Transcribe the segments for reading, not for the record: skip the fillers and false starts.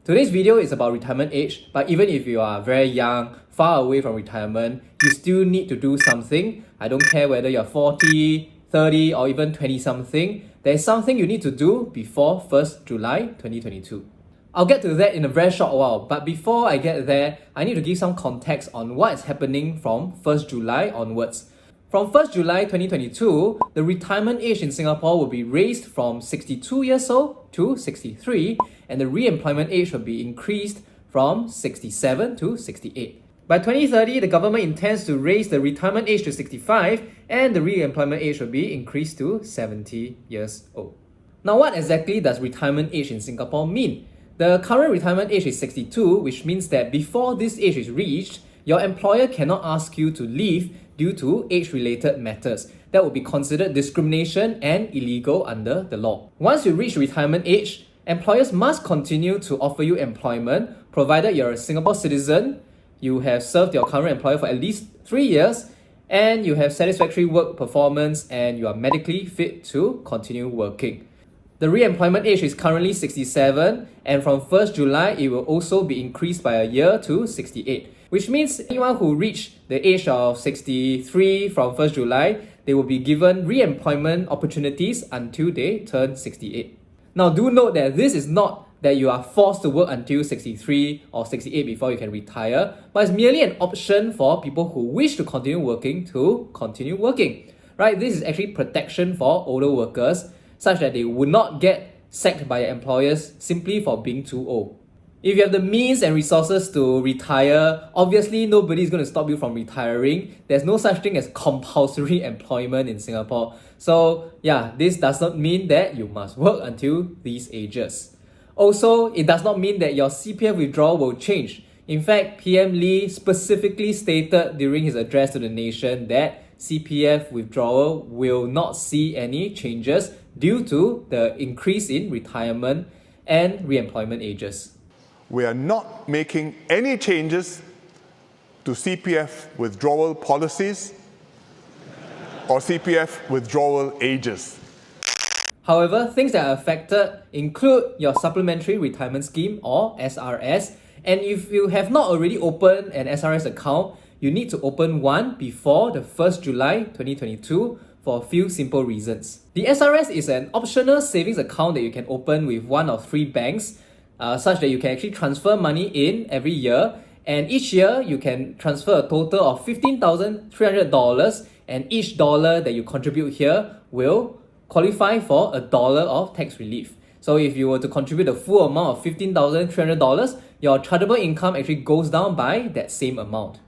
Today's video is about retirement age, but even if you are very young, far away from retirement, you still need to do something. I don't care whether you're 40, 30 or even 20 something, there's something you need to do before 1st July 2022. I'll get to that in a very short while, but before I get there, I need to give some context on what is happening from 1st July onwards. From 1st July 2022, the retirement age in Singapore will be raised from 62 years old to 63, and the re-employment age will be increased from 67 to 68. By 2030, the government intends to raise the retirement age to 65 and the re-employment age will be increased to 70 years old. Now, what exactly does retirement age in Singapore mean? The current retirement age is 62, which means that before this age is reached, your employer cannot ask you to leave due to age-related matters. That would be considered discrimination and illegal under the law. Once you reach retirement age, employers must continue to offer you employment provided you're a Singapore citizen, you have served your current employer for at least 3 years, and you have satisfactory work performance and you are medically fit to continue working. The re-employment age is currently 67, and from 1st July, it will also be increased by a year to 68, which means anyone who reached the age of 63 from 1st July, they will be given re-employment opportunities until they turn 68. Now, do note that this is not that you are forced to work until 63 or 68 before you can retire, but it's merely an option for people who wish to continue working to continue working. Right? This is actually protection for older workers, such that they would not get sacked by employers simply for being too old. If you have the means and resources to retire, obviously nobody is going to stop you from retiring. There's no such thing as compulsory employment in Singapore. So yeah, this does not mean that you must work until these ages. Also, it does not mean that your CPF withdrawal will change. In fact, PM Lee specifically stated during his address to the nation that CPF withdrawal will not see any changes due to the increase in retirement and re-employment ages. We are not making any changes to CPF withdrawal policies or CPF withdrawal ages. However, things that are affected include your Supplementary Retirement Scheme or SRS, and if you have not already opened an SRS account, you need to open one before the 1st July 2022 for a few simple reasons. The SRS is an optional savings account that you can open with one of 3 banks, such that you can actually transfer money in every year, and each year you can transfer a total of $15,300, and each dollar that you contribute here will qualify for $1 of tax relief. So if you were to contribute the full amount of $15,300, your chargeable income actually goes down by that same amount.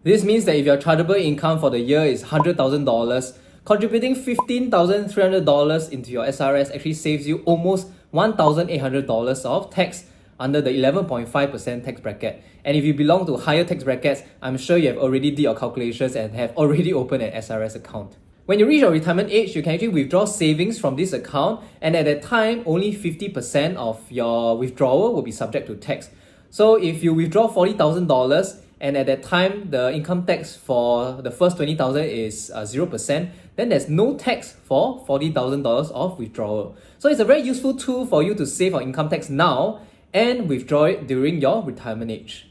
This means that if your chargeable income for the year is $100,000, contributing $15,300 into your SRS actually saves you almost $1,800 of tax under the 11.5% tax bracket. And if you belong to higher tax brackets, I'm sure you have already did your calculations and have already opened an SRS account. When you reach your retirement age, you can actually withdraw savings from this account, and at that time, only 50% of your withdrawal will be subject to tax. So if you withdraw $40,000, and at that time, the income tax for the first $20,000 is 0%, then there's no tax for $40,000 of withdrawal. So it's a very useful tool for you to save on income tax now and withdraw it during your retirement age.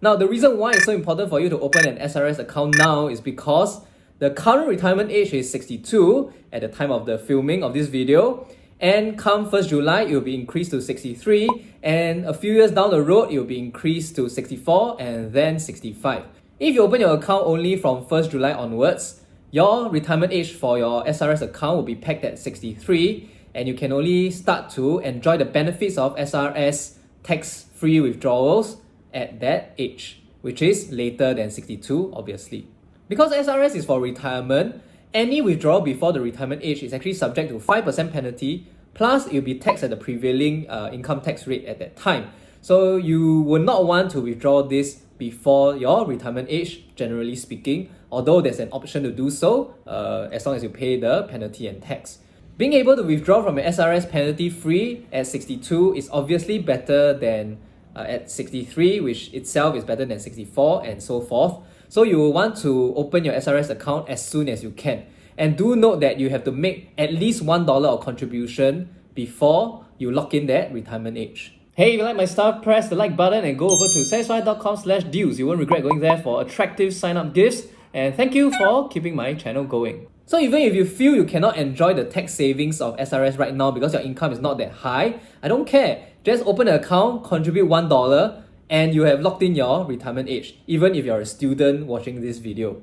Now, the reason why it's so important for you to open an SRS account now is because the current retirement age is 62 at the time of the filming of this video, and come 1st July, it will be increased to 63, and a few years down the road, it will be increased to 64 and then 65. If you open your account only from 1st July onwards, your retirement age for your SRS account will be pegged at 63, and you can only start to enjoy the benefits of SRS tax-free withdrawals at that age, which is later than 62, obviously. Because SRS is for retirement, any withdrawal before the retirement age is actually subject to 5% penalty, plus it will be taxed at the prevailing income tax rate at that time. So you would not want to withdraw this before your retirement age, generally speaking, although there's an option to do so as long as you pay the penalty and tax. Being able to withdraw from an SRS penalty-free at 62 is obviously better than at 63, which itself is better than 64 and so forth. So you will want to open your SRS account as soon as you can. And do note that you have to make at least $1 of contribution before you lock in that retirement age. Hey, if you like my stuff, press the like button and go over to satisfy.com/deals. You won't regret going there for attractive sign-up gifts. And thank you for keeping my channel going. So even if you feel you cannot enjoy the tax savings of SRS right now because your income is not that high, I don't care. Just open an account, contribute $1, and you have locked in your retirement age, even if you're a student watching this video.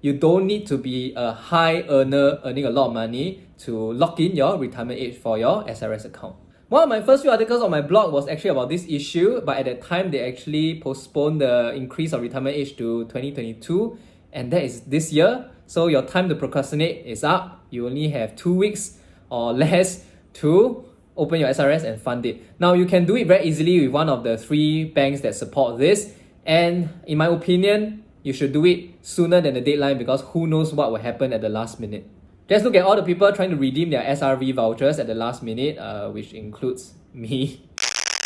You don't need to be a high earner earning a lot of money to lock in your retirement age for your SRS account. One of my first few articles on my blog was actually about this issue, but at that time they actually postponed the increase of retirement age to 2022, and that is this year. So your time to procrastinate is up. You only have 2 weeks or less to open your SRS and fund it. Now you can do it very easily with one of the 3 banks that support this, and in my opinion, you should do it sooner than the deadline because who knows what will happen at the last minute. Just look at all the people trying to redeem their SRV vouchers at the last minute, which includes me.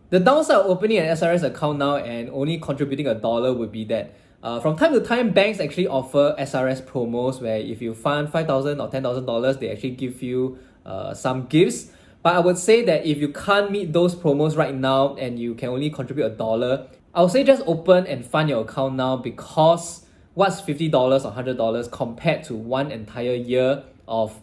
The downside of opening an SRS account now and only contributing $1 would be that from time to time, banks actually offer SRS promos where if you fund $5,000 or $10,000, they actually give you some gifts. But I would say that if you can't meet those promos right now and you can only contribute $1, I would say just open and fund your account now, because what's $50 or $100 compared to one entire year of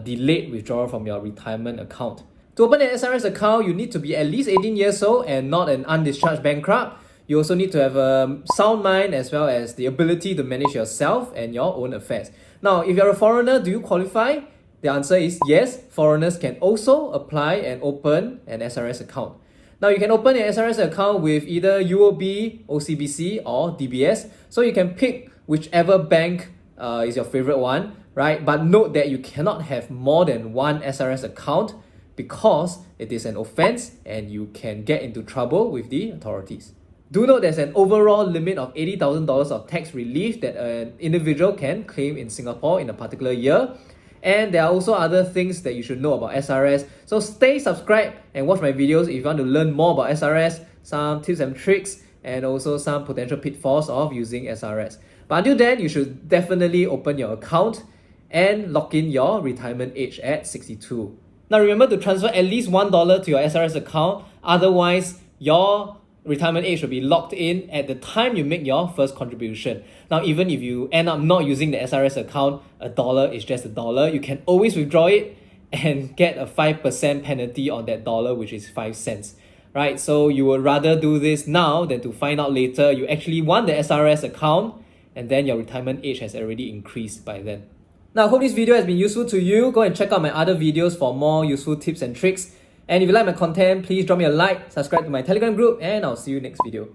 delayed withdrawal from your retirement account? To open an SRS account, you need to be at least 18 years old and not an undischarged bankrupt. You also need to have a sound mind as well as the ability to manage yourself and your own affairs. Now, if you're a foreigner, do you qualify? The answer is yes. Foreigners can also apply and open an SRS account. Now, you can open an SRS account with either UOB, OCBC, or DBS. So you can pick whichever bank is your favorite one, right? But note that you cannot have more than one SRS account because it is an offense and you can get into trouble with the authorities. Do note there's an overall limit of $80,000 of tax relief that an individual can claim in Singapore in a particular year. And there are also other things that you should know about SRS. So stay subscribed and watch my videos if you want to learn more about SRS, some tips and tricks, and also some potential pitfalls of using SRS. But until then, you should definitely open your account and lock in your retirement age at 62. Now remember to transfer at least $1 to your SRS account, otherwise your retirement age will be locked in at the time you make your first contribution. Now, even if you end up not using the SRS account, $1 is just $1. You can always withdraw it and get a 5% penalty on that dollar, which is 5 cents. Right? So you would rather do this now than to find out later you actually want the SRS account and then your retirement age has already increased by then. Now, I hope this video has been useful to you. Go and check out my other videos for more useful tips and tricks. And if you like my content, please drop me a like, subscribe to my Telegram group, and I'll see you next video.